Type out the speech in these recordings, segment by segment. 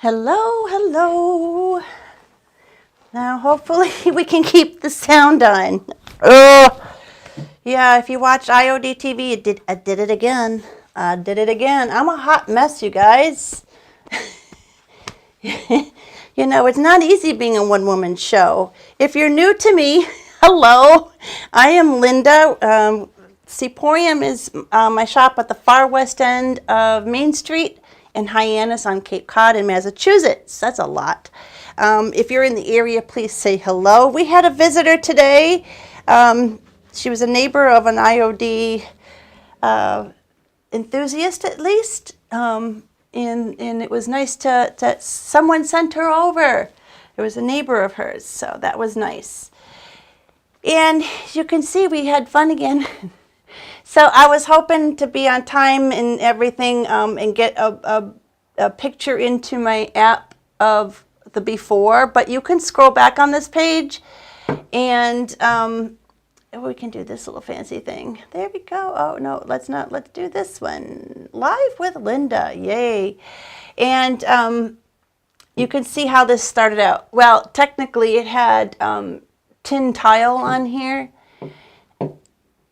Hello, hello. Now, hopefully we can keep the sound on. Yeah, if you watched IODTV, I did it again. I did it again. I'm a hot mess, you guys. You know, it's not easy being a one-woman show. If you're new to me, hello. I am Linda. Seaporium is my shop at the far west end of Main Street in Hyannis on Cape Cod in Massachusetts. That's a lot. If you're in the area, please say hello. We had a visitor today. She was a neighbor of an IOD enthusiast, at least. And it was nice that someone sent her over. It was a neighbor of hers, so that was nice. And you can see we had fun again. So I was hoping to be on time and everything and get a picture into my app of the before, but you can scroll back on this page and we can do this little fancy thing. There we go. Oh, no, let's do this one. Live with Linda. Yay. And you can see how this started out. Well, technically it had tin tile on here.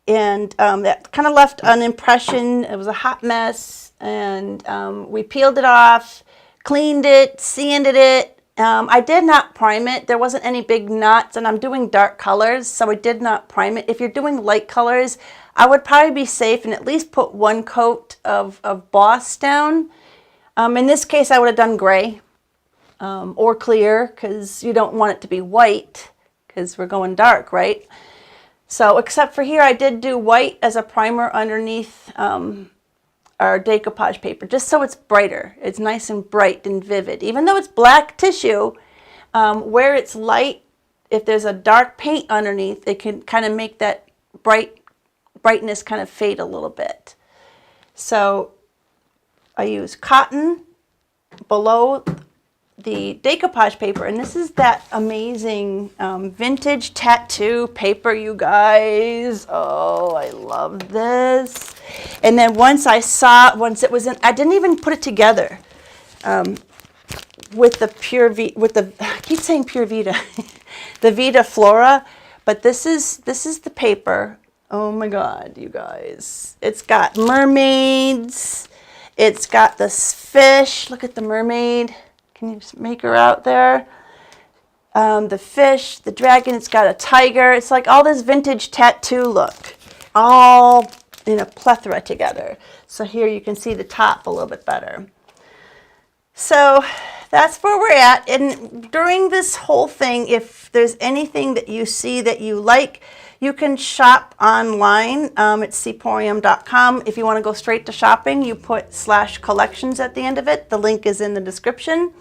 And that kind of left an impression. It was a hot mess, and we peeled it off, cleaned it, sanded it. I did not prime it. There wasn't any big knots, and I'm doing dark colors, so I did not prime it. If you're doing light colors, I would probably be safe and at least put one coat of Boss down. In this case, I would have done gray or clear, because you don't want it to be white, because we're going dark, right? So, except for here, I did do white as a primer underneath our decoupage paper, just so it's brighter. It's nice and bright and vivid. Even though it's black tissue, where it's light, if there's a dark paint underneath, it can kind of make that brightness kind of fade a little bit. So, I use cotton below the decoupage paper, and this is that amazing vintage tattoo paper, you guys. Oh, I love this. And then once it was in, I didn't even put it together with the I keep saying Pure Vida, the Vida Flora, but this is the paper. Oh my God, you guys. It's got mermaids. It's got this fish. Look at the mermaid. Can you make her out there? The fish, the dragon, it's got a tiger. It's like all this vintage tattoo look, all in a plethora together. So here you can see the top a little bit better. So that's where we're at. And during this whole thing, if there's anything that you see that you like, you can shop online at seaporium.com. If you want to go straight to shopping, you put /collections at the end of it. The link is in the description.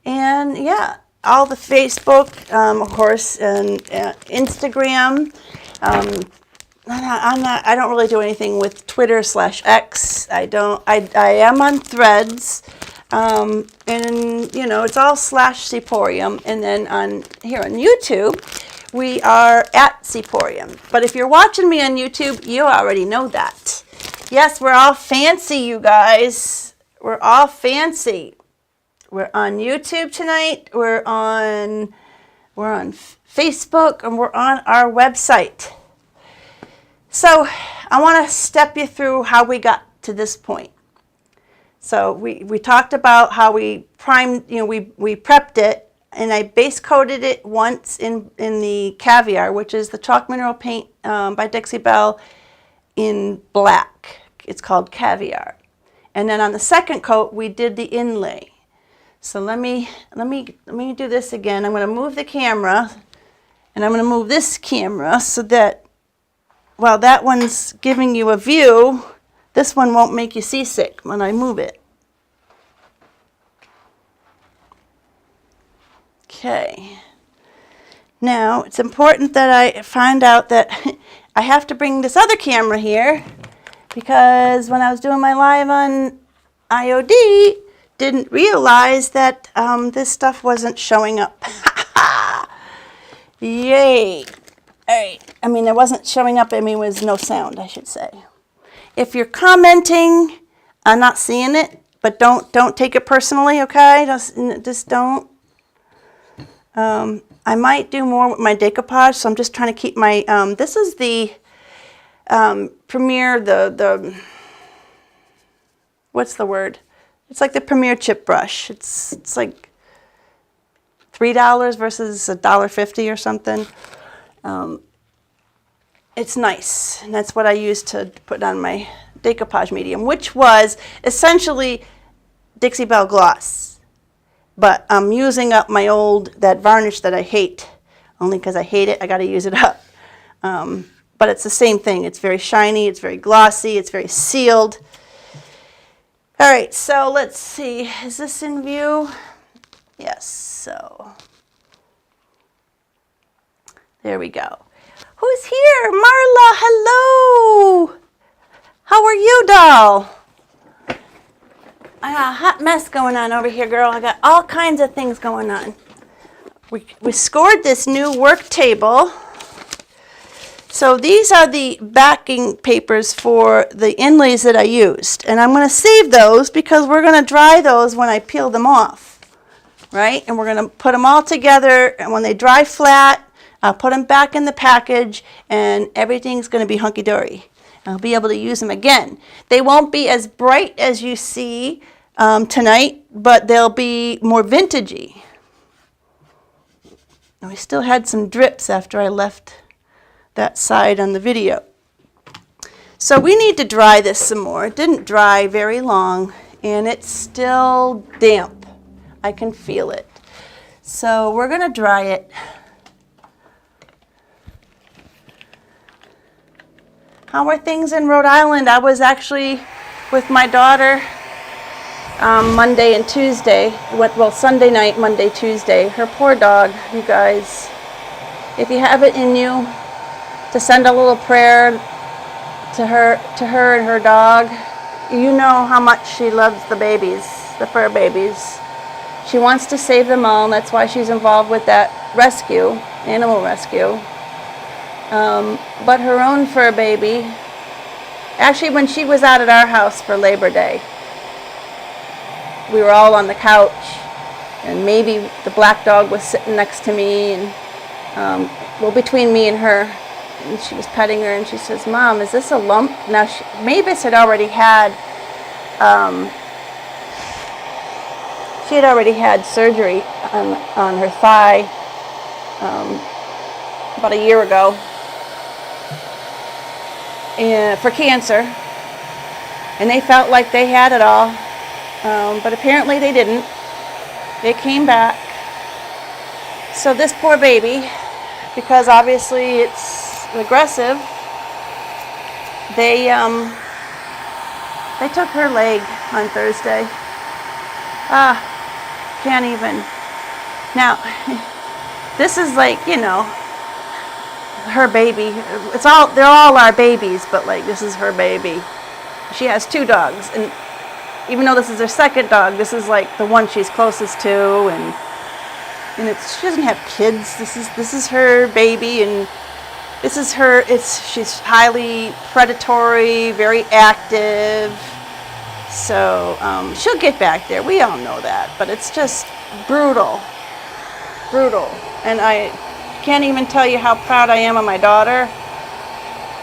And yeah, all the Facebook, of course, and Instagram. I don't really do anything with Twitter /X. I am on Threads. And you know, it's all /Seaporium. And then here on YouTube, we are at Seaporium. But if you're watching me on YouTube, you already know that. Yes, we're all fancy, you guys. We're all fancy. We're on YouTube tonight. We're on Facebook, and we're on our website. So I want to step you through how we got to this point. So we talked about how we primed, you know, we prepped it, and I base coated it once in the Caviar, which is the chalk mineral paint by Dixie Belle in black. It's called Caviar. And then on the second coat, we did the Inlay. So let me do this again. I'm going to move the camera, and I'm going to move this camera so that while that one's giving you a view, this one won't make you seasick when I move it. Okay. Now, it's important that I find out that I have to bring this other camera here, because when I was doing my live on IOD, didn't realize that this stuff wasn't showing up. Yay. All right. I mean, it wasn't showing up. I mean, it was no sound, I should say. If you're commenting, I'm not seeing it, but don't take it personally, okay? Just don't. I might do more with my decoupage, so I'm just trying to keep my, this is the Premier, what's the word? It's like the Premier chip brush. It's like $3 versus $1.50 or something. It's nice, and that's what I used to put on my decoupage medium, which was essentially Dixie Belle gloss. But I'm using up that varnish that I hate. Only because I hate it, I got to use it up. But it's the same thing. It's very shiny, it's very glossy, it's very sealed. All right, so let's see. Is this in view? Yes, so there we go. Who's here? Marla, hello. How are you, doll? I got a hot mess going on over here, girl. I got all kinds of things going on. We scored this new work table. So these are the backing papers for the inlays that I used. And I'm going to save those because we're going to dry those when I peel them off. Right? And we're going to put them all together. And when they dry flat, I'll put them back in the package. And everything's going to be hunky-dory. I'll be able to use them again. They won't be as bright as you see tonight, but they'll be more vintagey. And we still had some drips after I left that side on the video. So we need to dry this some more. It didn't dry very long, and it's still damp. I can feel it. So we're going to dry it. How are things in Rhode Island? I was actually with my daughter Monday and Tuesday. Well, Sunday night, Monday, Tuesday. Her poor dog, you guys. If you have it in you to send a little prayer to her and her dog, you know how much she loves the babies, the fur babies. She wants to save them all, and that's why she's involved with that rescue, animal rescue. But her own fur baby, actually when she was out at our house for Labor Day, we were all on the couch, and maybe the black dog was sitting next to me, and well, between me and her, and she was petting her, and she says, "Mom, is this a lump?" Now, Mavis had already had, she had already had surgery on her thigh about a year ago, and for cancer, and they felt like they had it all, but apparently they didn't. It came back. So this poor baby, because obviously it's aggressive, they took her leg on Thursday. Can't even. Now, this is like, you know, her baby. They're all our babies, but like this is her baby. She has 2 dogs, and even though this is her second dog, this is like the one she's closest to, and she doesn't have kids. This is her baby, and this is her. She's highly predatory, very active. So she'll get back there. We all know that, but it's just brutal. And I can't even tell you how proud I am of my daughter.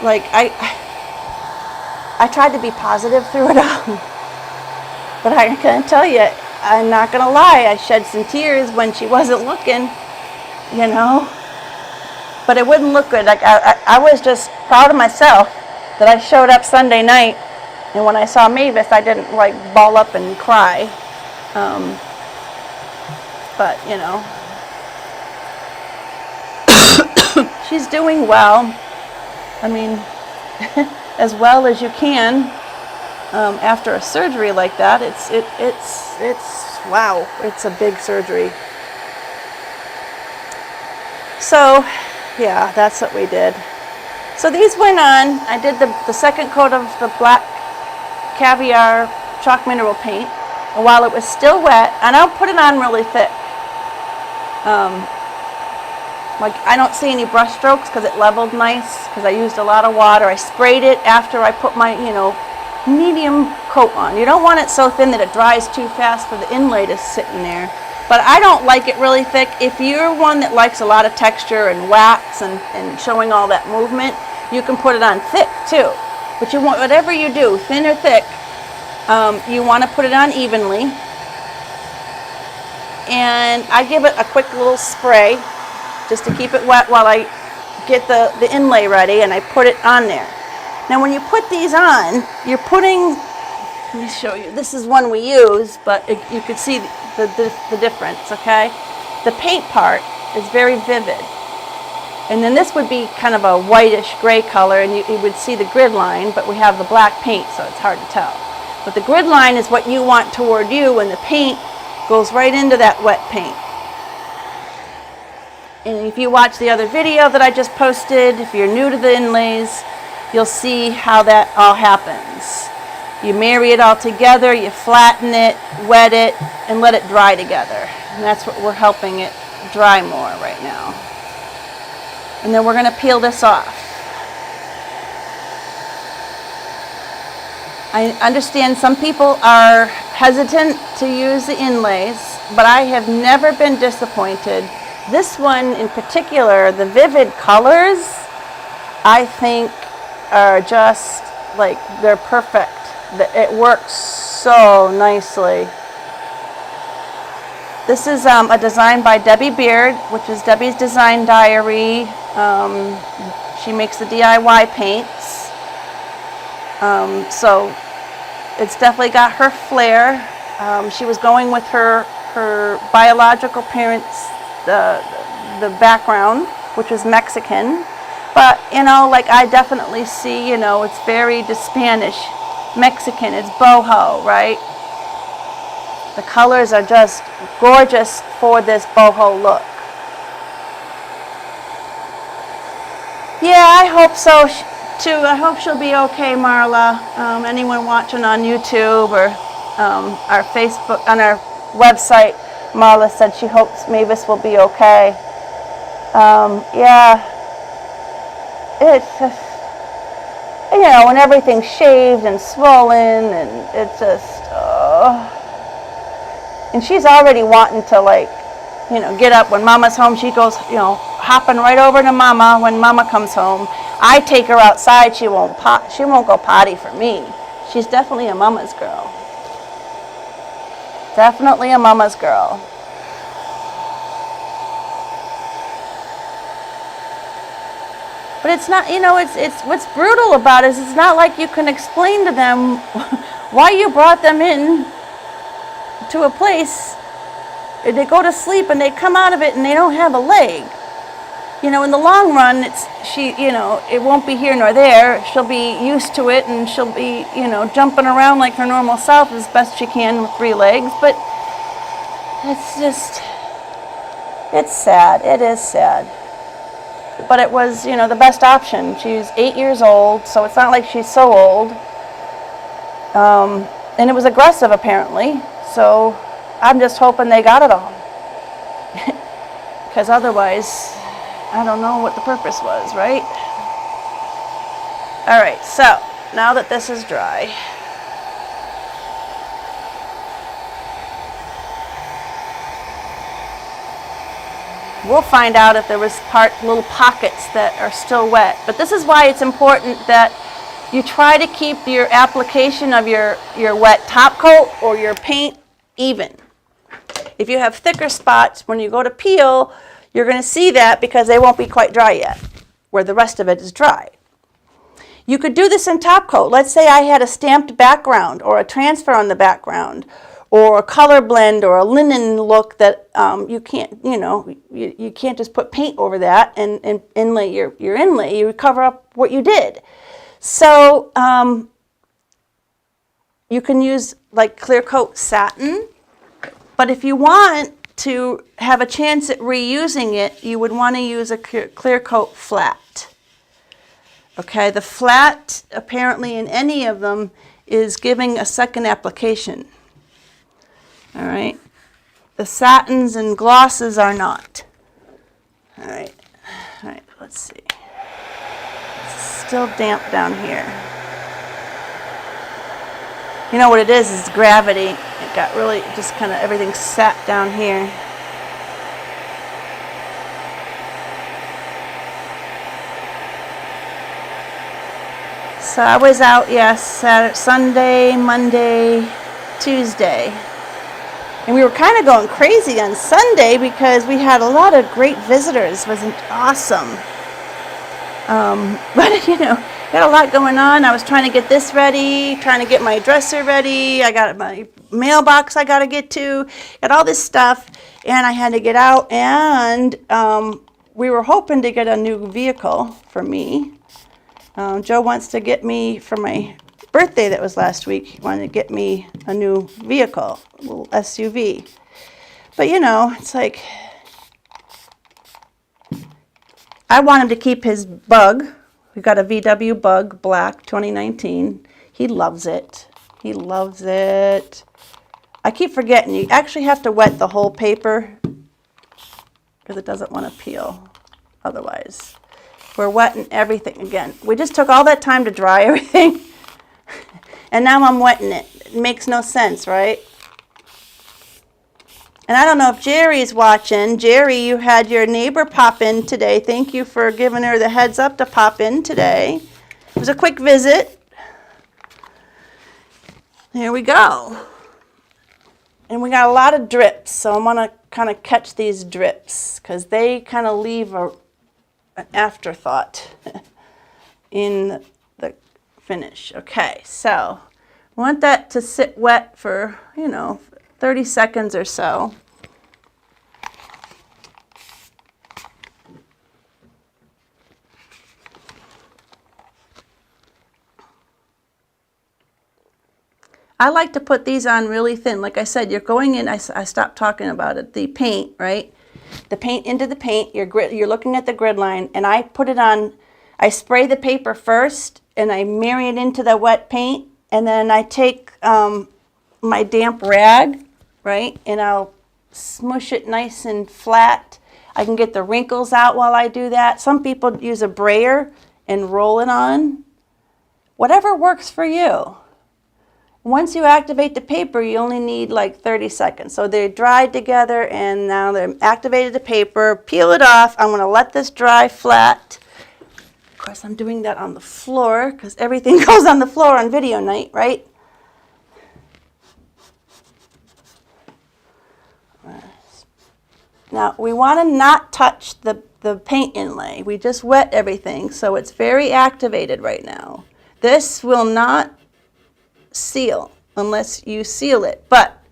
Like I tried to be positive through it all, but I can tell you, I'm not gonna lie, I shed some tears when she wasn't looking, you know. But it wouldn't look good. Like I was just proud of myself that I showed up Sunday night, and when I saw Mavis, I didn't like ball up and cry. But you know, she's doing well. I mean, as well as you can after a surgery like that. It's wow. It's a big surgery. So, yeah, that's what we did. So these went on. I did the second coat of the black caviar chalk mineral paint, and while it was still wet, and I'll put it on really thick. Like I don't see any brush strokes because it leveled nice because I used a lot of water. I sprayed it after I put my, you know, medium coat on. You don't want it so thin that it dries too fast for the inlay to sit in there. But I don't like it really thick. If you're one that likes a lot of texture and wax and showing all that movement, you can put it on thick too. But you want, whatever you do, thin or thick, you want to put it on evenly. And I give it a quick little spray just to keep it wet while I get the inlay ready, and I put it on there. Now when you put these on, you're putting, let me show you, this is one we use, but you could see the difference, okay? The paint part is very vivid. And then this would be kind of a whitish gray color, and you would see the grid line, but we have the black paint, so it's hard to tell. But the grid line is what you want toward you, and the paint goes right into that wet paint. And if you watch the other video that I just posted, if you're new to the inlays, you'll see how that all happens. You marry it all together, you flatten it, wet it, and let it dry together. And that's what we're helping it dry more right now. And then we're going to peel this off. I understand some people are hesitant to use the inlays, but I have never been disappointed. This one in particular, the vivid colors, I think are just like, they're perfect. It works so nicely. This is a design by Debbie Beard, which is Debbie's Design Diary. She makes the DIY paints. So it's definitely got her flair. She was going with her biological parents, the background, which was Mexican. But, you know, like I definitely see, you know, it's very Spanish, Mexican, it's boho, right? The colors are just gorgeous for this boho look. Yeah, I hope so too. I hope she'll be okay, Marla. Anyone watching on YouTube or our Facebook, on our website, Marla said she hopes Mavis will be okay. Yeah, it's just, you know, when everything's shaved and swollen, and it's just, and she's already wanting to, like, you know, get up when Mama's home. She goes, you know, hopping right over to Mama when Mama comes home. I take her outside. She won't go potty for me. She's definitely a mama's girl. Definitely a mama's girl. But it's not, you know, it's what's brutal about it is it's not like you can explain to them why you brought them in to a place. They go to sleep and they come out of it and they don't have a leg. You know, in the long run, you know, it won't be here nor there. She'll be used to it, and she'll be, you know, jumping around like her normal self as best she can with 3 legs. But it's just, it's sad. It is sad. But it was, you know, the best option. She's 8 years old, so it's not like she's so old. And it was aggressive, apparently. So I'm just hoping they got it all. Because otherwise, I don't know what the purpose was, right? All right, so now that this is dry, we'll find out if there was little pockets that are still wet. But this is why it's important that you try to keep your application of your wet top coat or your paint even. If you have thicker spots, when you go to peel, you're going to see that because they won't be quite dry yet, where the rest of it is dry. You could do this in top coat. Let's say I had a stamped background or a transfer on the background, or a color blend or a linen look that you can't, you know, you can't just put paint over that and inlay your inlay. You cover up what you did. So you can use like clear coat satin, but if you want to have a chance at reusing it, you would want to use a clear coat flat. Okay, the flat apparently in any of them is giving a second application. All right, the satins and glosses are not. All right, let's see. It's still damp down here. You know what it is gravity. It got really, just kind of everything sat down here. So I was out, yes, Saturday, Sunday, Monday, Tuesday. And we were kind of going crazy on Sunday because we had a lot of great visitors. It was awesome. But, you know, got a lot going on. I was trying to get this ready, trying to get my dresser ready. I got my mailbox I got to get to, got all this stuff. And I had to get out. And we were hoping to get a new vehicle for me. Joe wants to get me, for my birthday that was last week, he wanted to get me a new vehicle, a little SUV. But you know, it's like, I want him to keep his Bug. We got a VW Bug, black, 2019. He loves it. He loves it. I keep forgetting, you actually have to wet the whole paper because it doesn't want to peel otherwise. We're wetting everything again. We just took all that time to dry everything, and now I'm wetting it. It makes no sense, right? And I don't know if Jerry's watching. Jerry, you had your neighbor pop in today. Thank you for giving her the heads up to pop in today. It was a quick visit. There we go. And we got a lot of drips, so I want to kind of catch these drips because they kind of leave an afterthought in the finish. Okay, so I want that to sit wet for, you know, 30 seconds or so. I like to put these on really thin. Like I said, you're going in, I stopped talking about it, the paint, right? The paint into the paint, you're looking at the grid line, and I put it on, I spray the paper first, and I marry it into the wet paint, and then I take my damp rag, right, and I'll smush it nice and flat. I can get the wrinkles out while I do that. Some people use a brayer and roll it on. Whatever works for you. Once you activate the paper, you only need like 30 seconds. So they're dried together, and now they're activated the paper. Peel it off. I'm going to let this dry flat. Of course, I'm doing that on the floor because everything goes on the floor on video night, right? Now, we want to not touch the paint inlay. We just wet everything, so it's very activated right now. This will not seal unless you seal it, but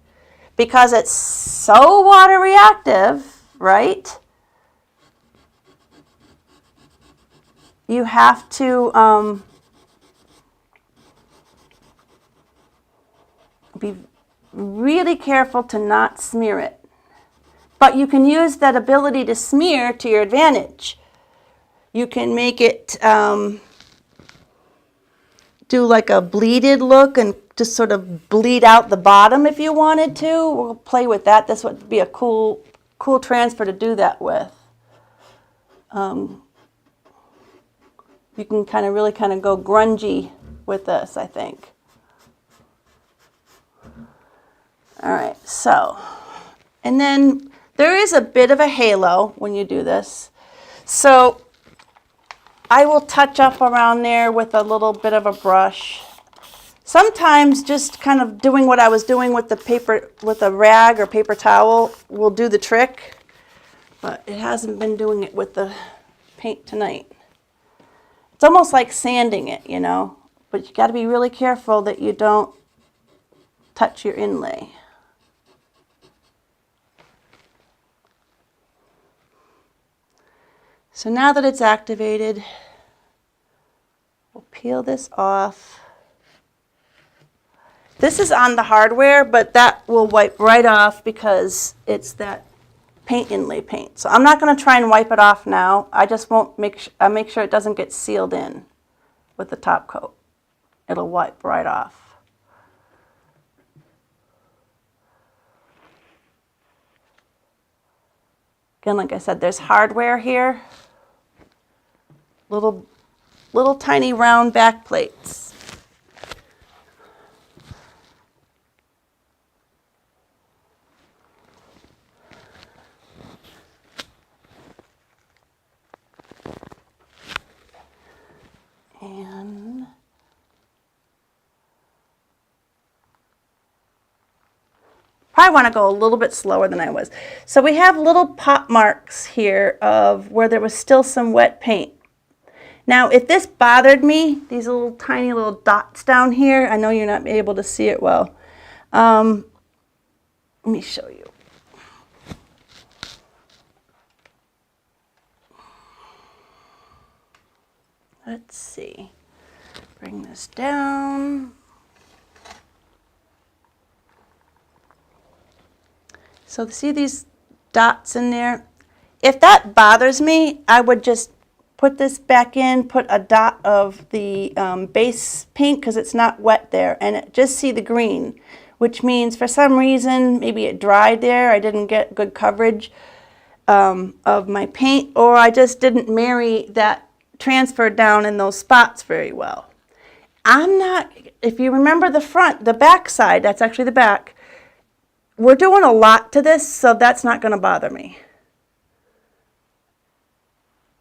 because it's so water reactive, right, you have to be really careful to not smear it. But you can use that ability to smear to your advantage. You can make it do like a bleeded look and just sort of bleed out the bottom if you wanted to. We'll play with that. This would be a cool transfer to do that with. You can really go grungy with this, I think. All right, so, and then there is a bit of a halo when you do this. So I will touch up around there with a little bit of a brush. Sometimes just kind of doing what I was doing with the paper, with a rag or paper towel will do the trick, but it hasn't been doing it with the paint tonight. It's almost like sanding it, you know, but you got to be really careful that you don't touch your inlay. So now that it's activated, we'll peel this off. This is on the hardware, but that will wipe right off because it's that paint inlay paint. So I'm not going to try and wipe it off now. I just won't make sure it doesn't get sealed in with the top coat. It'll wipe right off. Again, like I said, there's hardware here. Little tiny round back plates. probably want to go a little bit slower than I was. So we have little pop marks here of where there was still some wet paint. Now, if this bothered me, these little tiny little dots down here, I know you're not able to see it well. Let me show you. Let's see. Bring this down. So see these dots in there? If that bothers me, I would just put this back in, put a dot of the base paint because it's not wet there, and just see the green, which means for some reason, maybe it dried there, I didn't get good coverage of my paint, or I just didn't marry that transfer down in those spots very well. I'm not, if you remember the front, the back side, that's actually the back, we're doing a lot to this, so that's not going to bother me.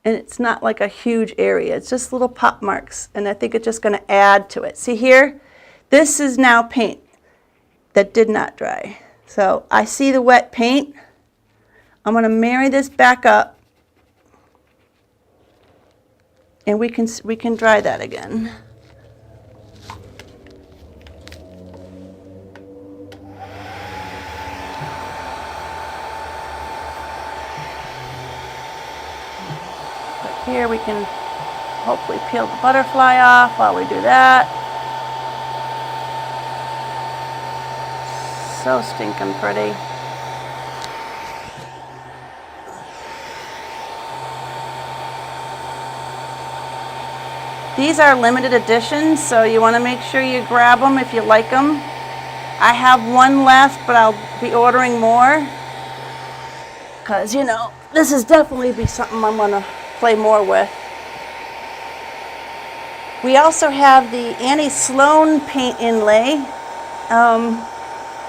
And it's not like a huge area. It's just little pop marks. And I think it's just going to add to it. See here? This is now paint that did not dry. So I see the wet paint. I'm going to marry this back up. And we can dry that again. Here we can hopefully peel the butterfly off while we do that. So stinking pretty. These are limited editions, so you want to make sure you grab them if you like them. I have one left, but I'll be ordering more. Because, you know, this is definitely be something I'm going to play more with. We also have the Annie Sloan paint inlay.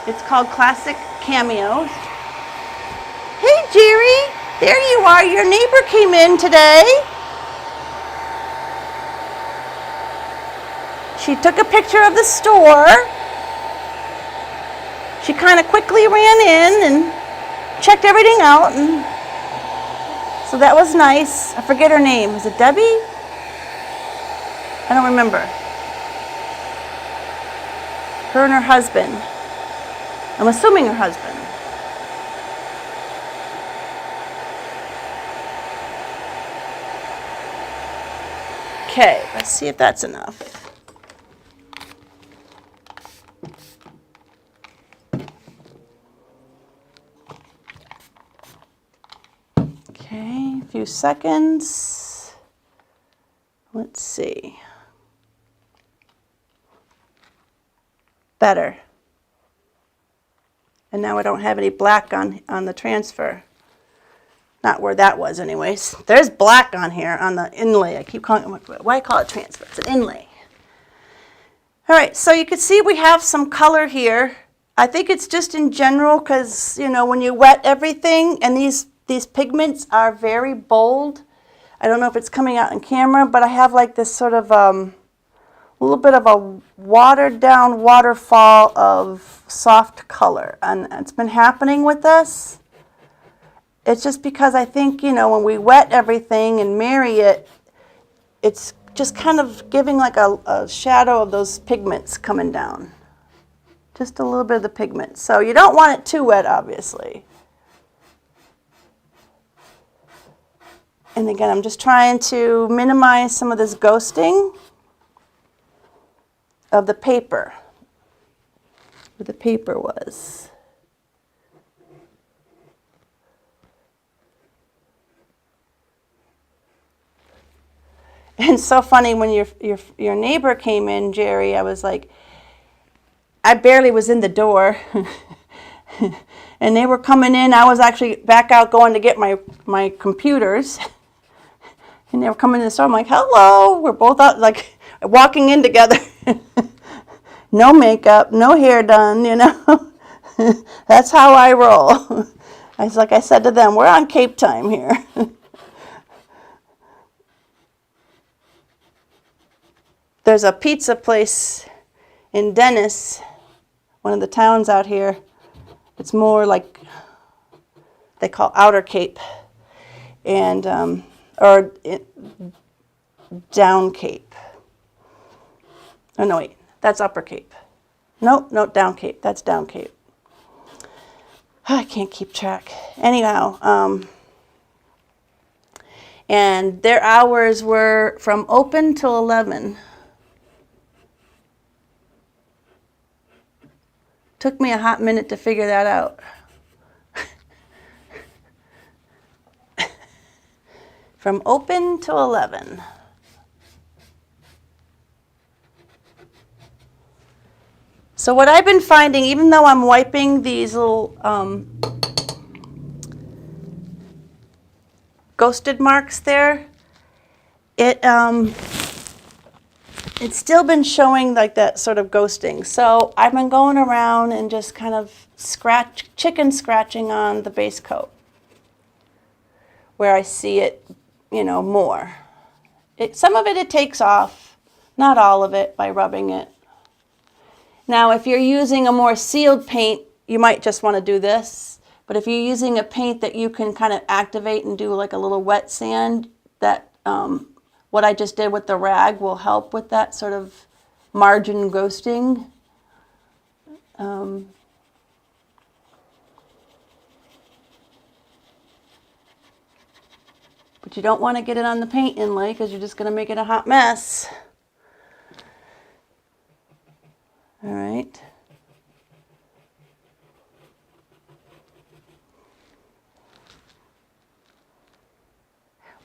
It's called Classic Cameos. Hey Jerry, there you are. Your neighbor came in today. She took a picture of the store. She kind of quickly ran in and checked everything out, and so that was nice. I forget her name. Was it Debbie? I don't remember. Her and her husband. I'm assuming her husband. Okay, let's see if that's enough. Okay, a few seconds. Let's see. Better. And now I don't have any black on the transfer. Not where that was anyways. There's black on here on the inlay. I keep calling it, why I call it transfer? It's an inlay. All right, so you can see we have some color here. I think it's just in general because, you know, when you wet everything, and these pigments are very bold. I don't know if it's coming out in camera, but I have like this sort of a little bit of a watered down waterfall of soft color. And it's been happening with this. It's just because I think, you know, when we wet everything and marry it, it's just kind of giving like a shadow of those pigments coming down. Just a little bit of the pigment. So you don't want it too wet, obviously. And again, I'm just trying to minimize some of this ghosting of the paper, where the paper was. And it's so funny when your neighbor came in, Jerry, I was like, I barely was in the door. And they were coming in. I was actually back out going to get my computers. And they were coming in the store. I'm like, hello. We're both out, like, walking in together. No makeup, no hair done, you know. That's how I roll. Like I said to them, we're on Cape time here. There's a pizza place in Dennis, one of the towns out here. It's more like they call outer cape, and down cape. Oh no, wait, that's upper cape. Nope, no, down cape. That's down cape. I can't keep track. Anyhow, and their hours were from open till 11. Took me a hot minute to figure that out. From open till 11. So what I've been finding, even though I'm wiping these little ghosted marks there, it's still been showing like that sort of ghosting. So I've been going around and just kind of chicken scratching on the base coat where I see it, you know, more. Some of it takes off, not all of it, by rubbing it. Now, if you're using a more sealed paint, you might just want to do this. But if you're using a paint that you can kind of activate and do like a little wet sand, that what I just did with the rag will help with that sort of margin ghosting. But you don't want to get it on the paint inlay because you're just going to make it a hot mess. All right.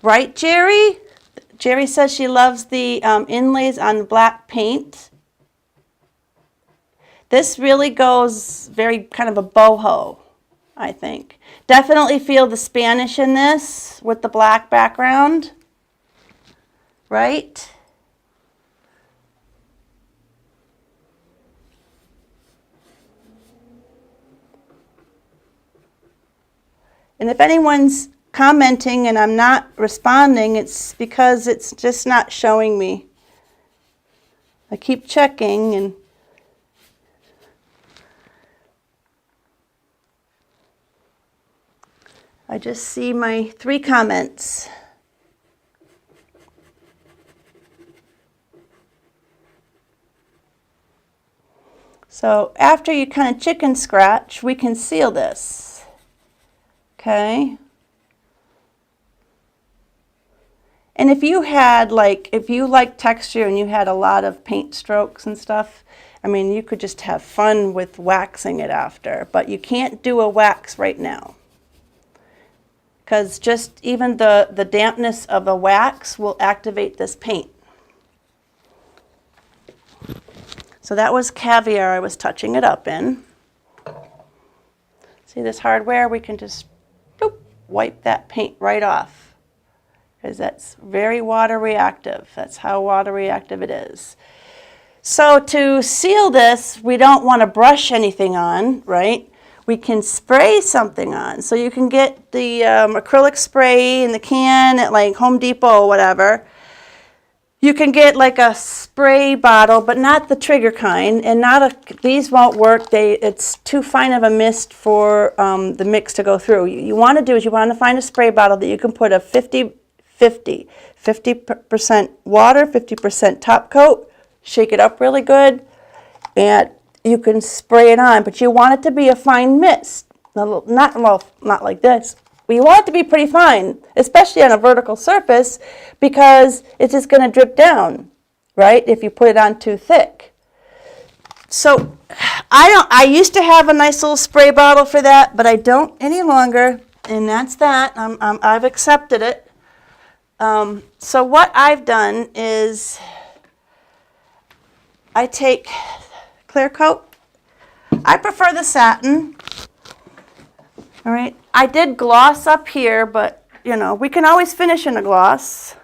Right, Jerry? Jerry says she loves the inlays on black paint. This really goes very kind of a boho, I think. Definitely feel the Spanish in this with the black background, right? And if anyone's commenting and I'm not responding, it's because it's just not showing me. I keep checking and I just see my 3 comments. So after you kind of chicken scratch, we can seal this. Okay. And if you had if you like texture and you had a lot of paint strokes and stuff, I mean, you could just have fun with waxing it after, but you can't do a wax right now. Because just even the dampness of the wax will activate this paint. So that was caviar I was touching it up in. See this hardware? We can just wipe that paint right off because that's very water reactive. That's how water reactive it is. So to seal this, we don't want to brush anything on, right? We can spray something on. So you can get the acrylic spray in the can at like Home Depot or whatever. You can get like a spray bottle, but not the trigger kind, and these won't work. It's too fine of a mist for the mix to go through. You want to do is you want to find a spray bottle that you can put a 50% water, 50% top coat, shake it up really good, and you can spray it on. But you want it to be a fine mist, not like this. You want it to be pretty fine, especially on a vertical surface, because it's just going to drip down, right, if you put it on too thick. So I used to have a nice little spray bottle for that, but I don't any longer, and that's that. I've accepted it. So what I've done is I take clear coat. I prefer the satin. All right. I did gloss up here, but, you know, we can always finish in a gloss.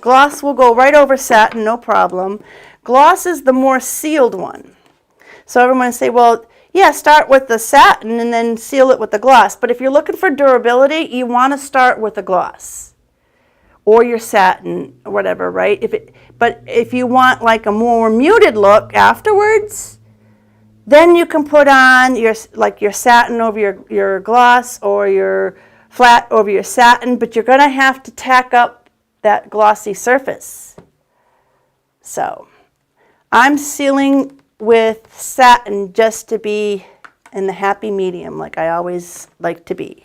Gloss will go right over satin, no problem. Gloss is the more sealed one. So everyone will say, well, yeah, start with the satin and then seal it with the gloss. But if you're looking for durability, you want to start with the gloss or your satin or whatever, right? But if you want like a more muted look afterwards, Then you can put on your satin over your gloss or your flat over your satin, but you're going to have to tack up that glossy surface. So I'm sealing with satin just to be in the happy medium like I always like to be.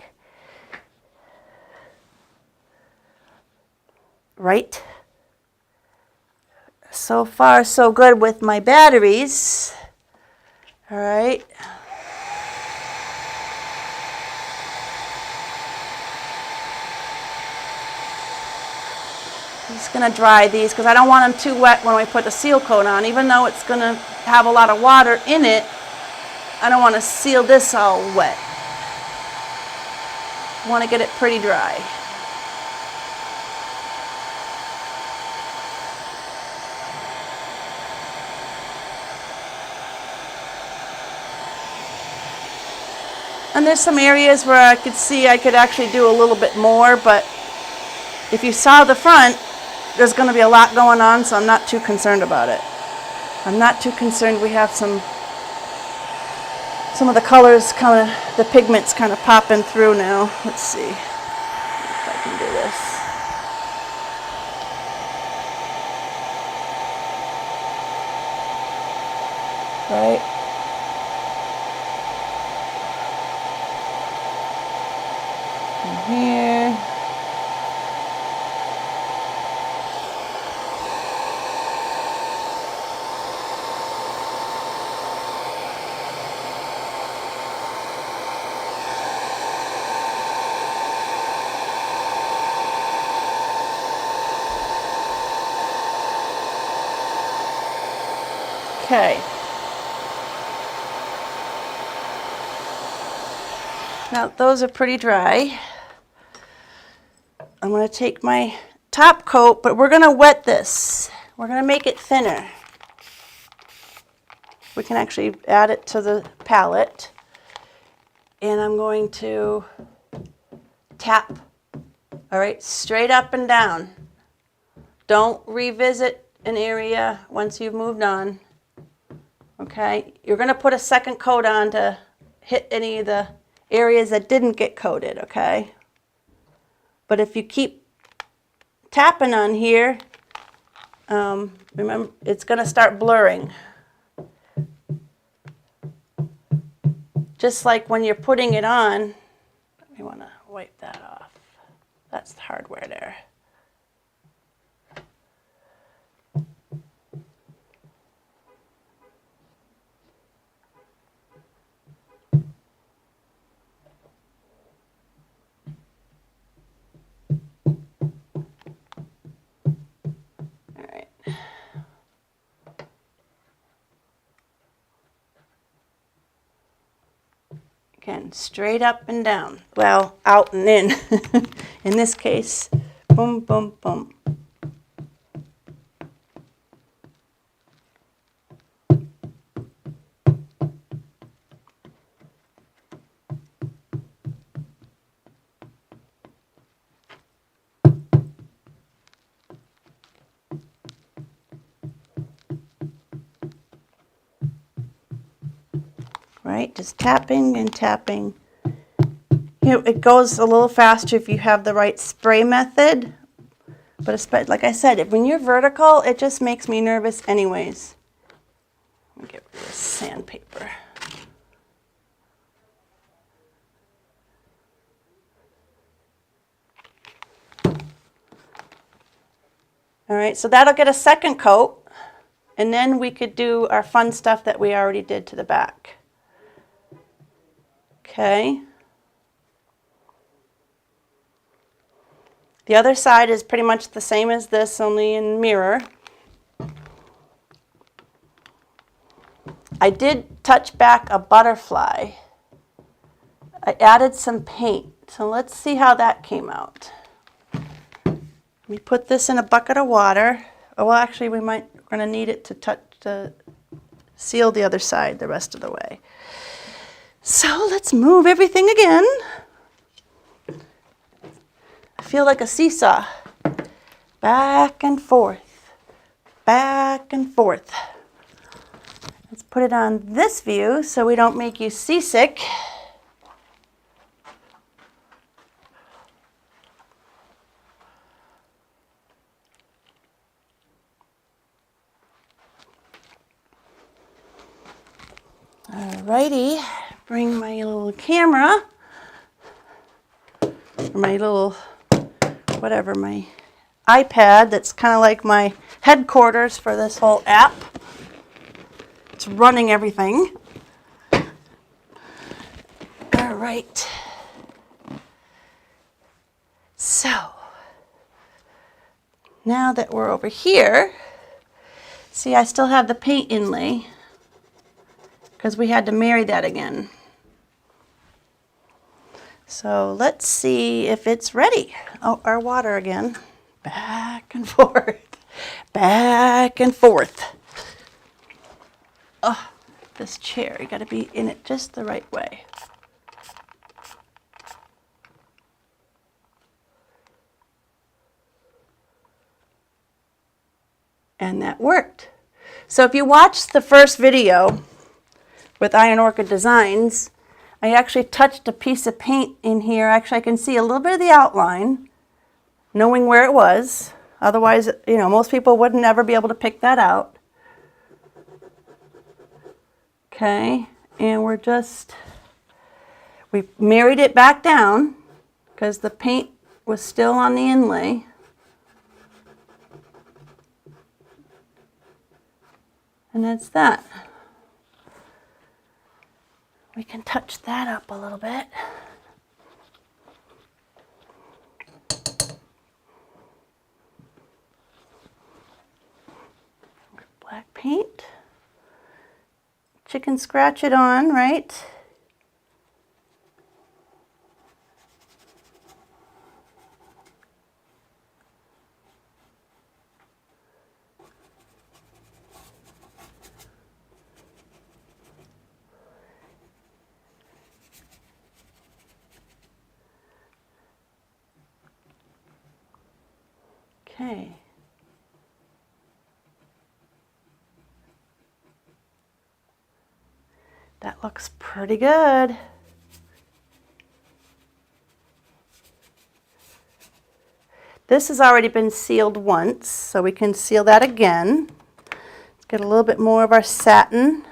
Right? So far, so good with my batteries. All right. I'm just going to dry these because I don't want them too wet when we put the seal coat on. Even though it's going to have a lot of water in it, I don't want to seal this all wet. I want to get it pretty dry. And there's some areas where I could see I could actually do a little bit more, but if you saw the front, there's going to be a lot going on, so I'm not too concerned about it. I'm not too concerned. We have some of the colors kind of, the pigments kind of popping through now. Let's see if I can do this. Right. Here. Okay. Now those are pretty dry. I'm going to take my top coat, but we're going to wet this. We're going to make it thinner. We can actually add it to the palette. And I'm going to tap, all right, straight up and down. Don't revisit an area once you've moved on. Okay, you're going to put a second coat on to hit any of the areas that didn't get coated, okay? But if you keep tapping on here, remember, it's going to start blurring. Just like when you're putting it on, we want to wipe that off. That's the hardware there. Again, straight up and down. Well, out and in. In this case, boom, boom, boom. Right, just tapping and tapping. You know, it goes a little faster if you have the right spray method, but like I said, when you're vertical, it just makes me nervous anyways. Let me get rid of this sandpaper. All right, so that'll get a second coat, and then we could do our fun stuff that we already did to the back. Okay. The other side is pretty much the same as this, only in mirror. I did touch back a butterfly. I added some paint, so let's see how that came out. Let me put this in a bucket of water. Oh, well, actually, we're going to need it to seal the other side the rest of the way. So let's move everything again. I feel like a seesaw. Back and forth. Back and forth. Let's put it on this view so we don't make you seasick. Alrighty, bring my little camera, or my little, whatever, my iPad that's kind of like my headquarters for this whole app. It's running everything. All right. So, now that we're over here, see, I still have the paint inlay because we had to marry that again. So let's see if it's ready. Oh, our water again. Back and forth. Back and forth. Oh, this chair, you got to be in it just the right way. And that worked. So if you watched the first video with Iron Orchid Designs, I actually touched a piece of paint in here. Actually, I can see a little bit of the outline, knowing where it was. Otherwise, you know, most people would never be able to pick that out. Okay, and we married it back down because the paint was still on the inlay. And that's that. We can touch that up a little bit. Black paint. Chicken scratch it on, right? Okay. That looks pretty good. This has already been sealed once, so we can seal that again. Let's get a little bit more of our satin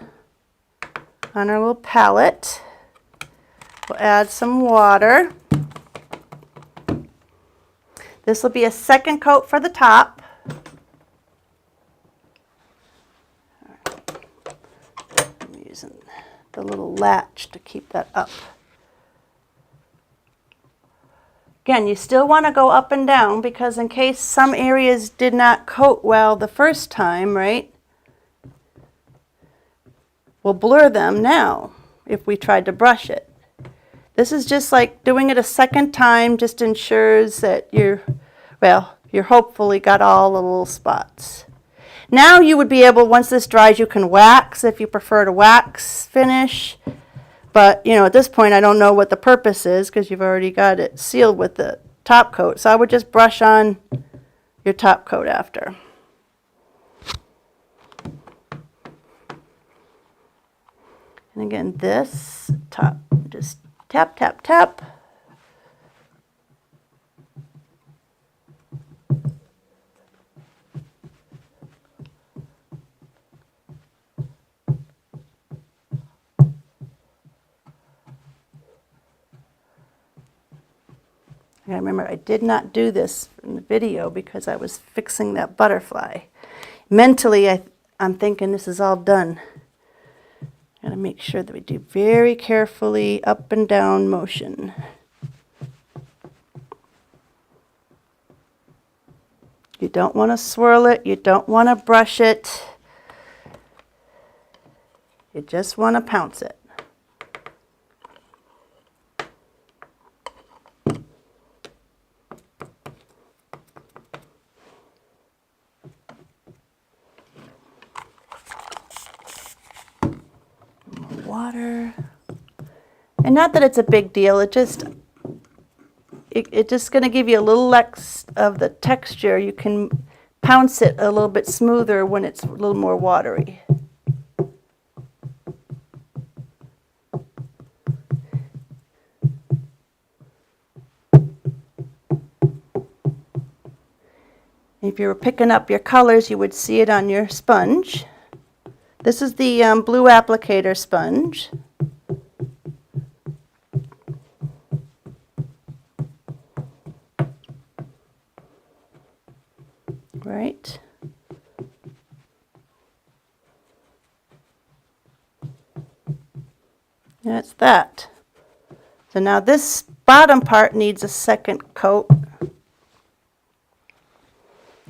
on our little palette. We'll add some water. This will be a second coat for the top. I'm using the little latch to keep that up. Again, you still want to go up and down because in case some areas did not coat well the first time, right? We'll blur them now if we tried to brush it. This is just like doing it a second time, just ensures that you're hopefully got all the little spots. Now you would be able, once this dries, you can wax if you prefer to wax finish. But, you know, at this point, I don't know what the purpose is because you've already got it sealed with the top coat. So I would just brush on your top coat after. And again, this top, just tap, tap, tap. I remember I did not do this in the video because I was fixing that butterfly. Mentally, I'm thinking this is all done. Gotta make sure that we do very carefully up and down motion. You don't want to swirl it, you don't want to brush it. You just want to pounce it. Water. And not that it's a big deal, it's just going to give you a little less of the texture. You can pounce it a little bit smoother when it's a little more watery. If you were picking up your colors, you would see it on your sponge. This is the blue applicator sponge. Right. That's that. So now this bottom part needs a second coat.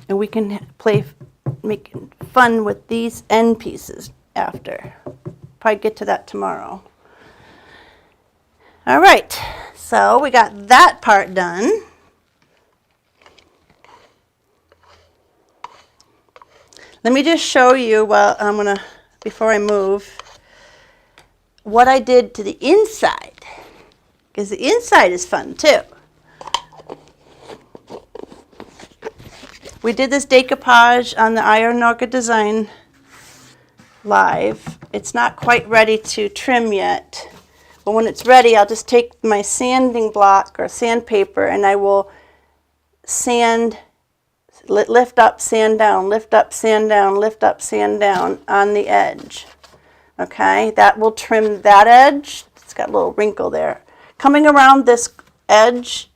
And we can play making fun with these end pieces after. Probably get to that tomorrow. All right, so we got that part done. Let me just show you, before I move, what I did to the inside, because the inside is fun too. We did this decoupage on the IODTV Design Live. It's not quite ready to trim yet, but when it's ready, I'll just take my sanding block or sandpaper and I will sand, lift up, sand down, lift up, sand down, lift up, sand down on the edge. Okay, that will trim that edge. It's got a little wrinkle there. Coming around this edge,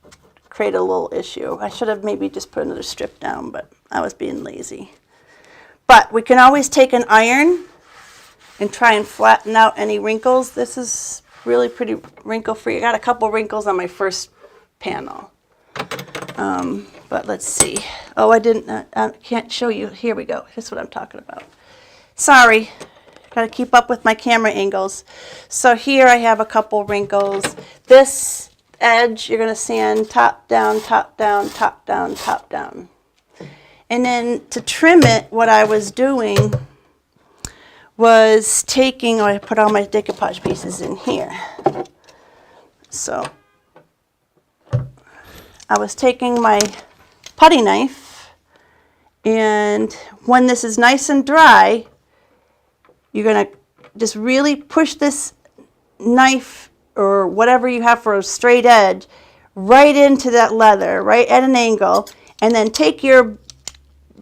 create a little issue. I should have maybe just put another strip down, but I was being lazy. But we can always take an iron and try and flatten out any wrinkles. This is really pretty wrinkle free. I got a couple wrinkles on my first panel. But let's see. Oh, I can't show you. Here we go. Here's what I'm talking about. Sorry. Got to keep up with my camera angles. So here I have a couple wrinkles. This edge, you're going to sand top down, top down, top down, top down. And then to trim it, what I was doing was taking, I put all my decoupage pieces in here. So I was taking my putty knife, and when this is nice and dry, you're going to just really push this knife or whatever you have for a straight edge right into that leather, right at an angle, and then take your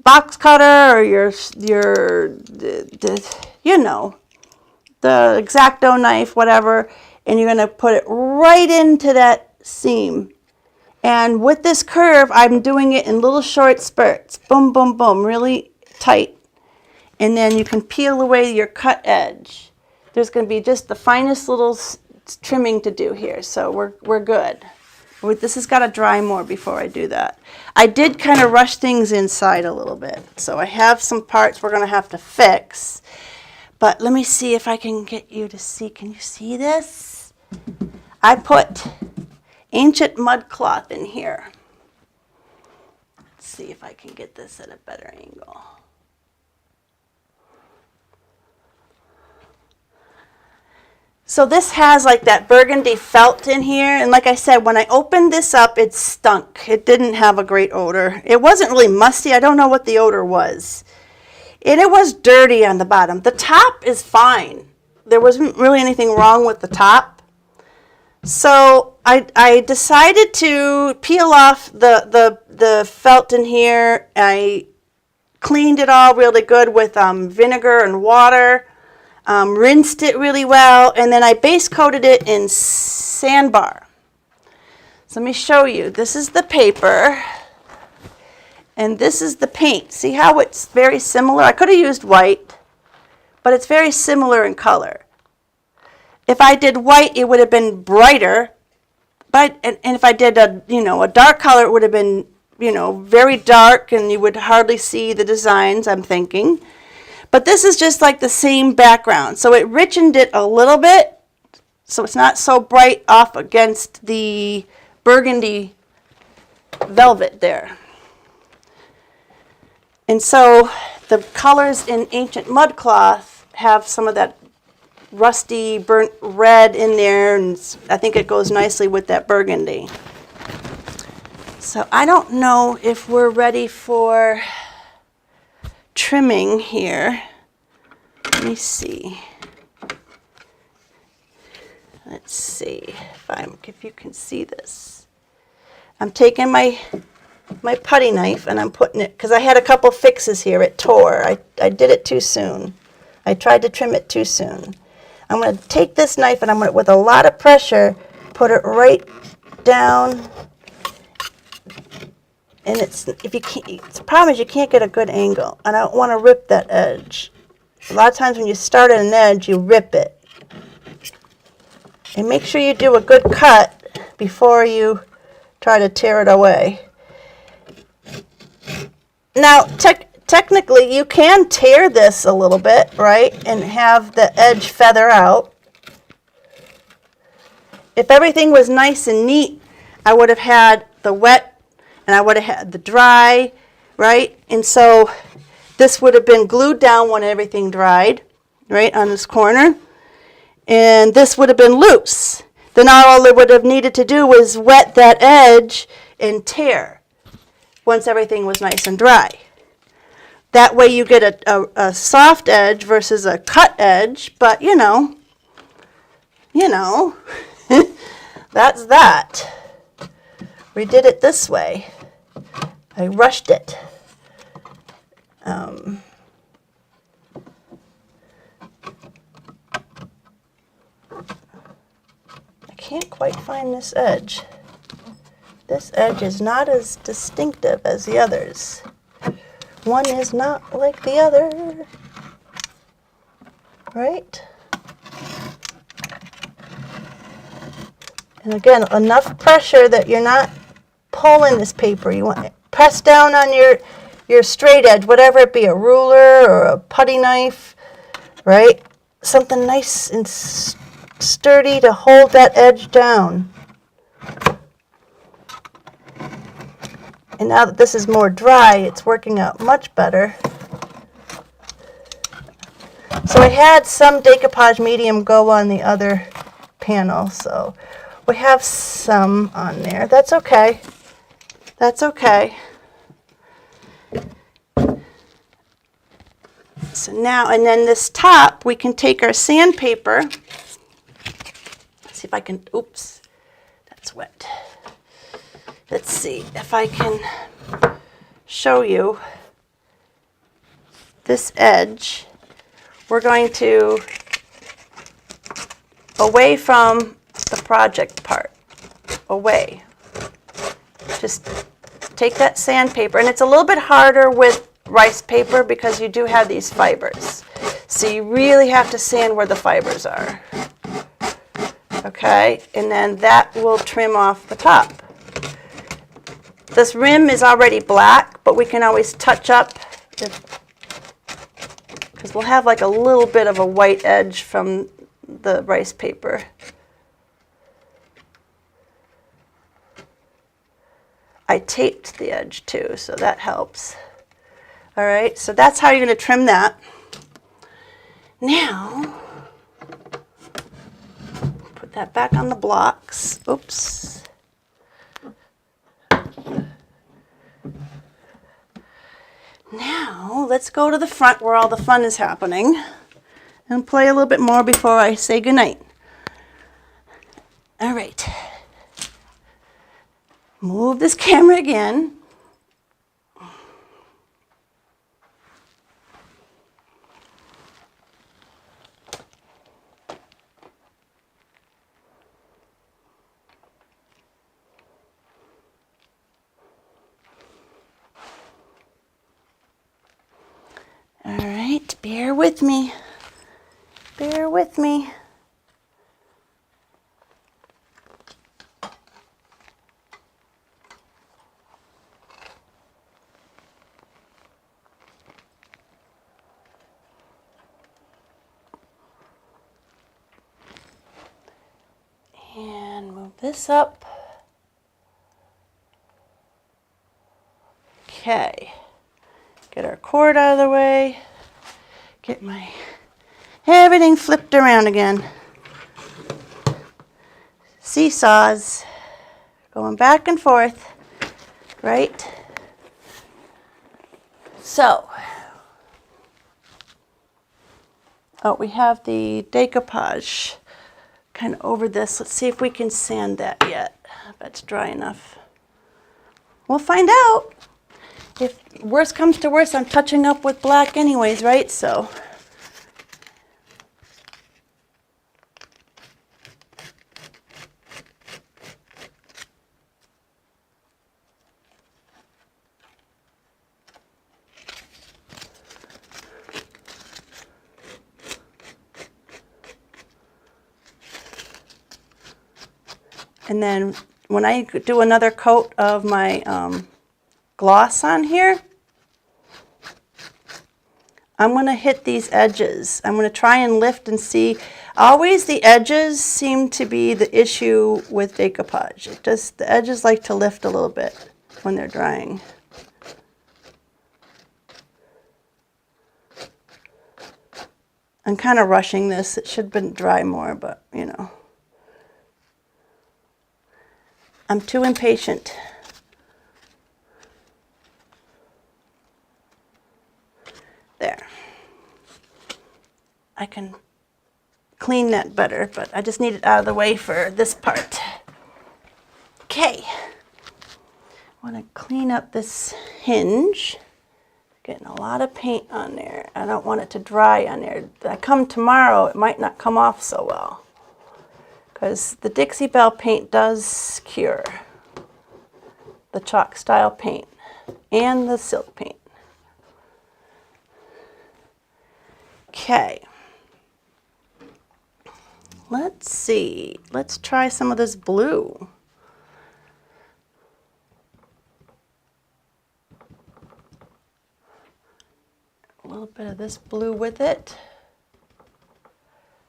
box cutter or your you know, the X-Acto knife, whatever, and you're going to put it right into that seam. And with this curve, I'm doing it in little short spurts. Boom, boom, boom, really tight. And then you can peel away your cut edge. There's going to be just the finest little trimming to do here, so we're good. This has got to dry more before I do that. I did kind of rush things inside a little bit, so I have some parts we're going to have to fix. But let me see if I can get you to see. Can you see this? I put ancient mud cloth in here. Let's see if I can get this at a better angle. So this has like that burgundy felt in here, and like I said, when I opened this up, it stunk. It didn't have a great odor. It wasn't really musty. I don't know what the odor was. And it was dirty on the bottom. The top is fine. There wasn't really anything wrong with the top. So I decided to peel off the felt in here. I cleaned it all really good with vinegar and water. Rinsed it really well, and then I base coated it in sandbar. So let me show you. This is the paper, and this is the paint. See how it's very similar? I could have used white, but it's very similar in color. If I did white, it would have been brighter, but and if I did a dark color, it would have been very dark, and you would hardly see the designs, I'm thinking. But this is just like the same background. So it richened it a little bit, so it's not so bright off against the burgundy velvet there. And so the colors in ancient mud cloth have some of that rusty burnt red in there, and I think it goes nicely with that burgundy. So I don't know if we're ready for trimming here. Let me see. Let's see if you can see this. I'm taking my my putty knife and I'm putting it, because I had a couple fixes here, it tore. I did it too soon. I tried to trim it too soon. I'm going to take this knife and I'm going to, with a lot of pressure, put it right down. And the problem is you can't get a good angle, and I don't want to rip that edge. A lot of times when you start at an edge, you rip it. And make sure you do a good cut before you try to tear it away. Now, technically, you can tear this a little bit, right, and have the edge feather out. If everything was nice and neat, I would have had the wet and I would have had the dry, right? And so this would have been glued down when everything dried, right, on this corner. And this would have been loose. Then all I would have needed to do was wet that edge and tear once everything was nice and dry. That way you get a soft edge versus a cut edge, but you know, that's that. We did it this way. I rushed it. I can't quite find this edge. This edge is not as distinctive as the others. One is not like the other, right? And again, enough pressure that you're not pulling this paper. You want to press down on your straight edge, whatever it be, a ruler or a putty knife, right? Something nice and sturdy to hold that edge down. And now that this is more dry, it's working out much better. So I had some decoupage medium go on the other panel, so we have some on there. That's okay. That's okay. So now, and then this top, we can take our sandpaper. Let's see if I can, oops, that's wet. Let's see if I can show you this edge. We're going to, away from the project part, away. Just take that sandpaper, and it's a little bit harder with rice paper because you do have these fibers. So you really have to sand where the fibers are. Okay, and then that will trim off the top. This rim is already black, but we can always touch up because we'll have like a little bit of a white edge from the rice paper. I taped the edge too, so that helps. All right, so that's how you're going to trim that. Now, put that back on the blocks. Oops. Now, let's go to the front where all the fun is happening and play a little bit more before I say goodnight. All right. Move this camera again. All right, bear with me. Bear with me. And move this up. Okay. Get our cord out of the way. Get my everything flipped around again. Seesaws. Going back and forth. Right? So. Oh, we have the decoupage kind of over this. Let's see if we can sand that yet. If that's dry enough. We'll find out. If worse comes to worse, I'm touching up with black anyways, right? So. And then when I do another coat of my gloss on here, I'm going to hit these edges. I'm going to try and lift and see. Always the edges seem to be the issue with decoupage. The edges like to lift a little bit when they're drying. I'm kind of rushing this. It should have been dry more, but you know. I'm too impatient. There. I can clean that better, but I just need it out of the way for this part. Okay. I want to clean up this hinge. Getting a lot of paint on there. I don't want it to dry on there. When I come tomorrow, it might not come off so well, because the Dixie Belle paint does cure the chalk style paint and the silk paint. Okay. Let's see. Let's try some of this blue. A little bit of this blue with it.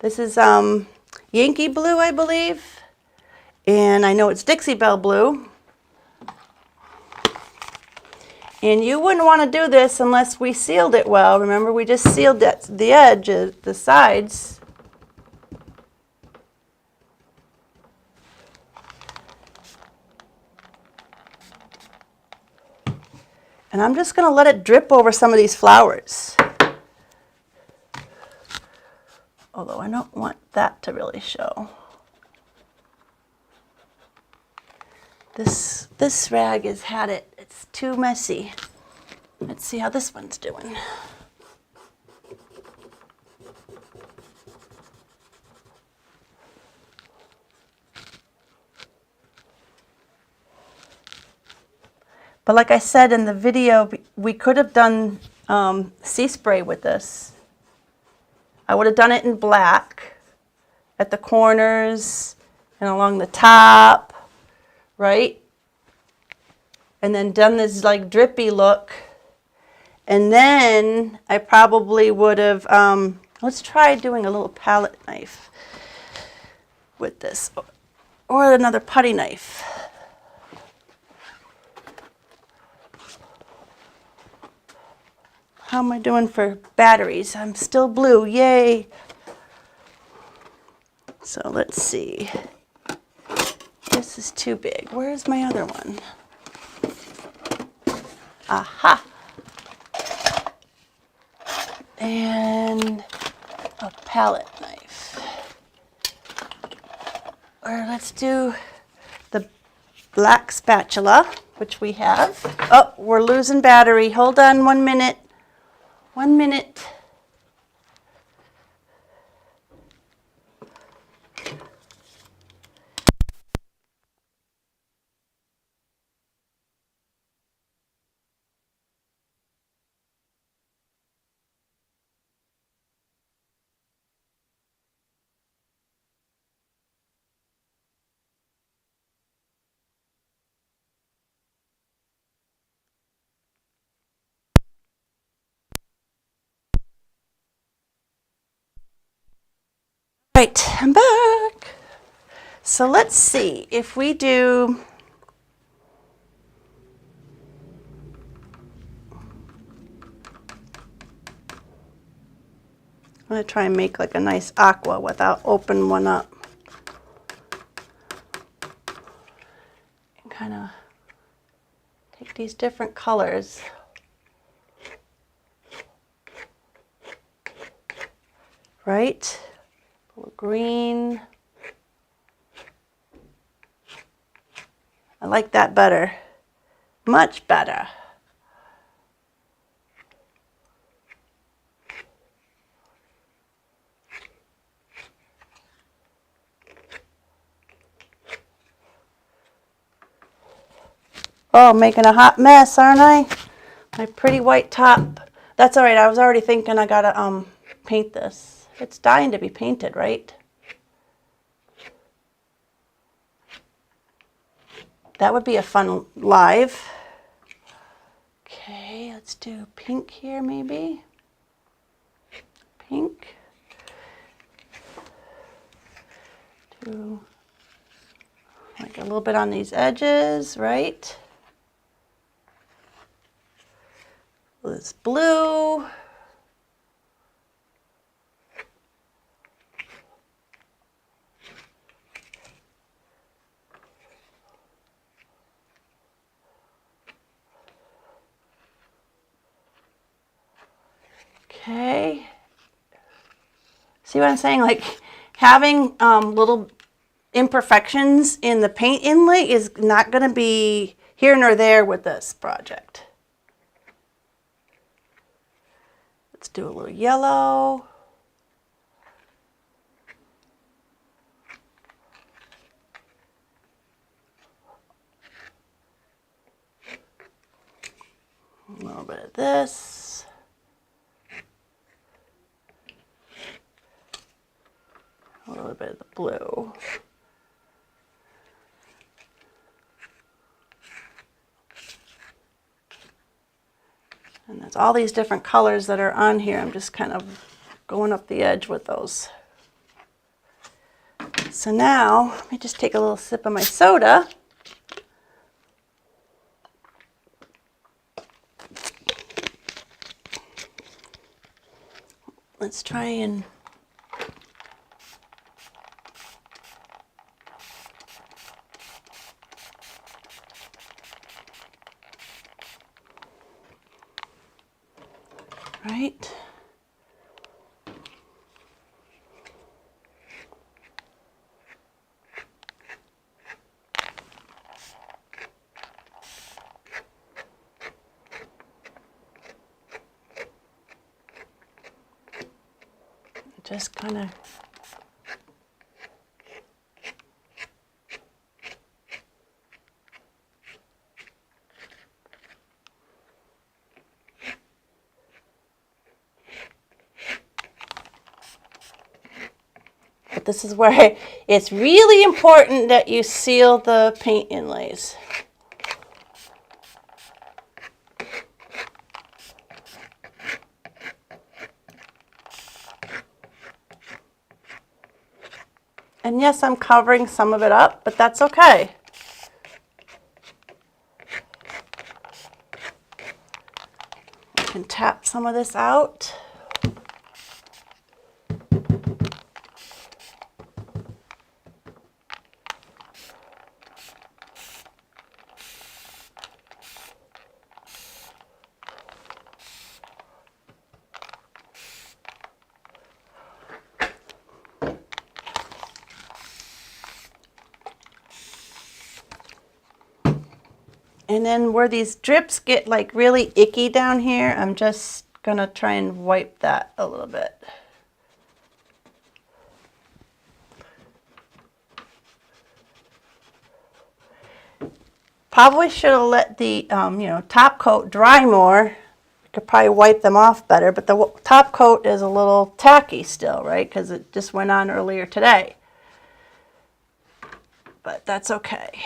This is Yankee blue, I believe. And I know it's Dixie Belle blue. And you wouldn't want to do this unless we sealed it well. Remember, we just sealed the edges, the sides. And I'm just going to let it drip over some of these flowers. Although I don't want that to really show. This rag has had it. It's too messy. Let's see how this one's doing. But like I said in the video, we could have done sea spray with this. I would have done it in black at the corners and along the top, right? And then done this like drippy look. And then I probably would have, let's try doing a little palette knife with this, or another putty knife. How am I doing for batteries? I'm still blue, yay. So let's see. This is too big. Where's my other one? Aha. And a palette knife. Or let's do the black spatula, which we have. Oh, we're losing battery. Hold on 1 minute. 1 minute. Right, I'm back. So let's see if we do, I'm going to try and make like a nice aqua without opening one up. And kind of take these different colors. Right? A little green. I like that better. Much better. Oh, making a hot mess, aren't I? My pretty white top. That's all right. I was already thinking I gotta paint this. It's dying to be painted, right? That would be a fun live. Okay, let's do pink here maybe. Pink. Do like a little bit on these edges, right? This blue. Okay. See what I'm saying? Like having little imperfections in the paint inlay is not going to be here nor there with this project. Let's do a little yellow. A little bit of this. A little bit of the blue. And there's all these different colors that are on here. I'm just kind of going up the edge with those. So now, let me just take a little sip of my soda. Let's try and right. Just kind of but this is where it's really important that you seal the paint inlays. And yes, I'm covering some of it up, but that's okay. I can tap some of this out. And then where these drips get like really icky down here, I'm just gonna try and wipe that a little bit. Probably should have let the top coat dry more. I could probably wipe them off better, but the top coat is a little tacky still, right? Because it just went on earlier today. But that's okay.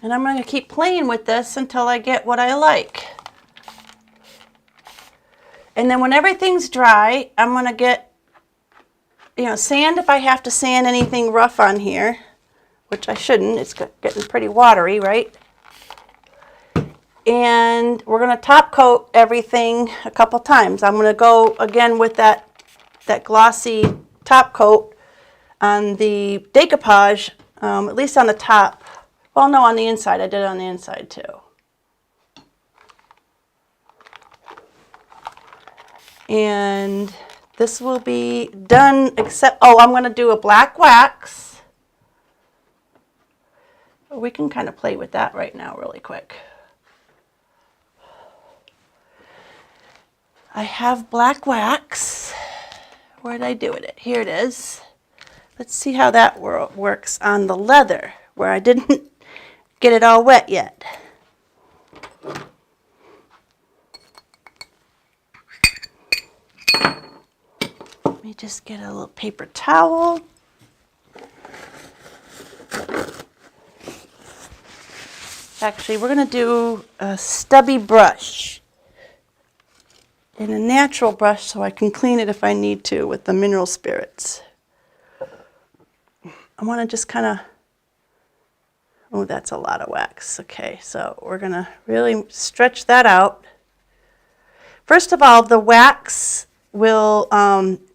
And I'm going to keep playing with this until I get what I like. And then when everything's dry, I'm going to get, sand if I have to sand anything rough on here, which I shouldn't. It's getting pretty watery, right? And we're going to top coat everything a couple times. I'm going to go again with that glossy top coat on the decoupage, at least on the top. Well, no, on the inside. I did it on the inside too. And this will be done except, I'm going to do a black wax. We can kind of play with that right now really quick. I have black wax. Where did I do it? Here it is. Let's see how that works on the leather where I didn't get it all wet yet. Let me just get a little paper towel. Actually, we're going to do a stubby brush and a natural brush so I can clean it if I need to with the mineral spirits. I want to just kind of, oh, that's a lot of wax. Okay, so we're going to really stretch that out. First of all, the wax will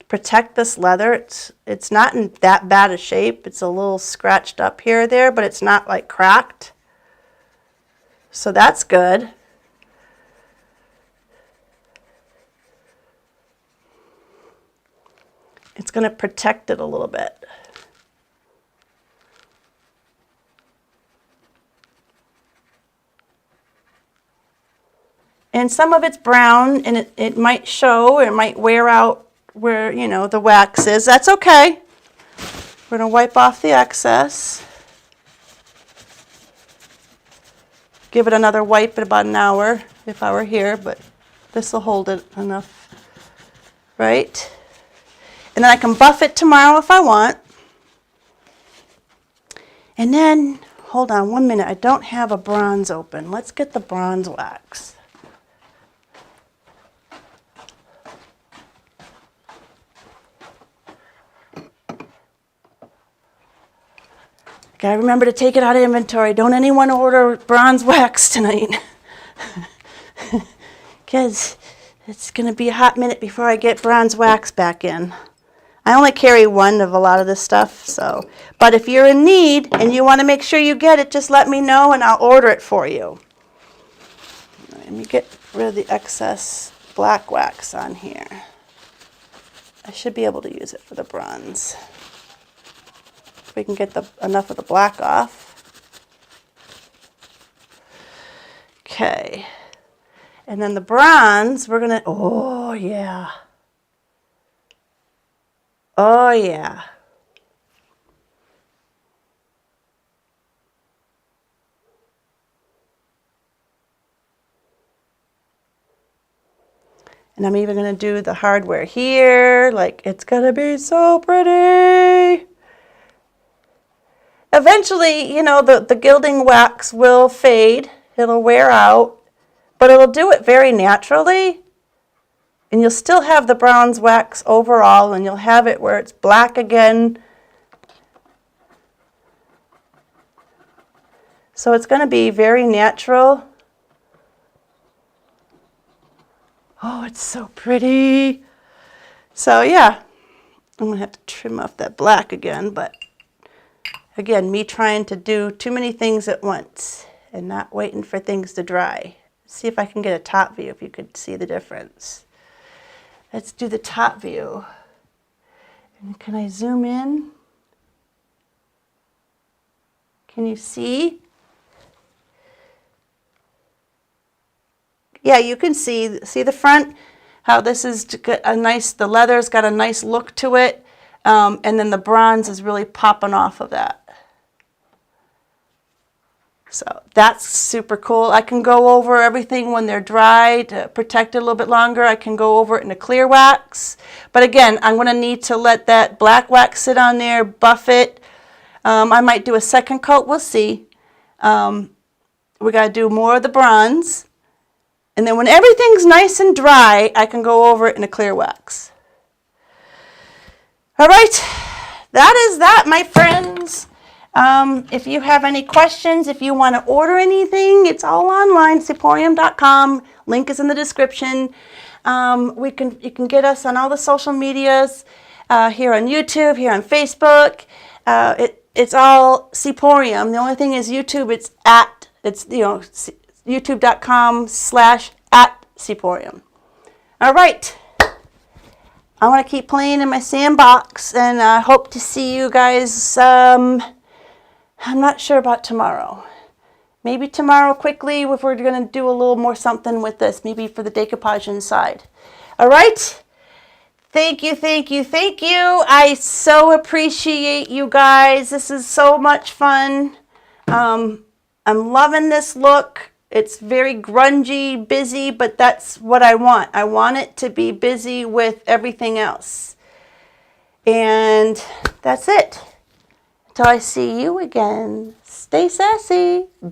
protect this leather. It's not in that bad a shape. It's a little scratched up here or there, but it's not like cracked. So that's good. It's going to protect it a little bit. And some of it's brown, and it might show, or it might wear out where, you know, the wax is. That's okay. We're going to wipe off the excess. Give it another wipe in about an hour if I were here, but this will hold it enough, right? And then I can buff it tomorrow if I want. And then, hold on 1 minute, I don't have a bronze open. Let's get the bronze wax. Gotta remember to take it out of inventory. Don't anyone order bronze wax tonight. Because it's gonna be a hot minute before I get bronze wax back in. I only carry one of a lot of this stuff, so. But if you're in need and you want to make sure you get it, just let me know and I'll order it for you. Let me get rid of the excess black wax on here. I should be able to use it for the bronze. If we can get enough of the black off. Okay. And then the bronze, we're gonna, oh yeah. Oh yeah. And I'm even going to do the hardware here. Like, it's going to be so pretty. Eventually, you know, the gilding wax will fade. It'll wear out. But it'll do it very naturally. And you'll still have the bronze wax overall, and you'll have it where it's black again. So it's going to be very natural. Oh, it's so pretty. So yeah, I'm going to have to trim off that black again. But again, me trying to do too many things at once and not waiting for things to dry. See if I can get a top view if you could see the difference. Let's do the top view. And can I zoom in? Can you see? Yeah, you can see the front, how this is a nice, the leather's got a nice look to it, and then the bronze is really popping off of that. So that's super cool. I can go over everything when they're dry to protect it a little bit longer. I can go over it in a clear wax. But again, I'm going to need to let that black wax sit on there, buff it. I might do a second coat. We'll see. We got to do more of the bronze. And then when everything's nice and dry, I can go over it in a clear wax. All right. That is that, my friends. If you have any questions, if you want to order anything, it's all online, Seaporium.com. Link is in the description. You can get us on all the social medias, here on YouTube, here on Facebook. It's all Seaporium. The only thing is YouTube, it's youtube.com/@Seaporium. All right. I want to keep playing in my sandbox, and I hope to see you guys I'm not sure about tomorrow. Maybe tomorrow quickly if we're going to do a little more something with this, maybe for the decoupage inside. All right? Thank you, thank you, thank you. I so appreciate you guys. This is so much fun. I'm loving this look. It's very grungy, busy, but that's what I want. I want it to be busy with everything else. And that's it. Until I see you again, stay sassy.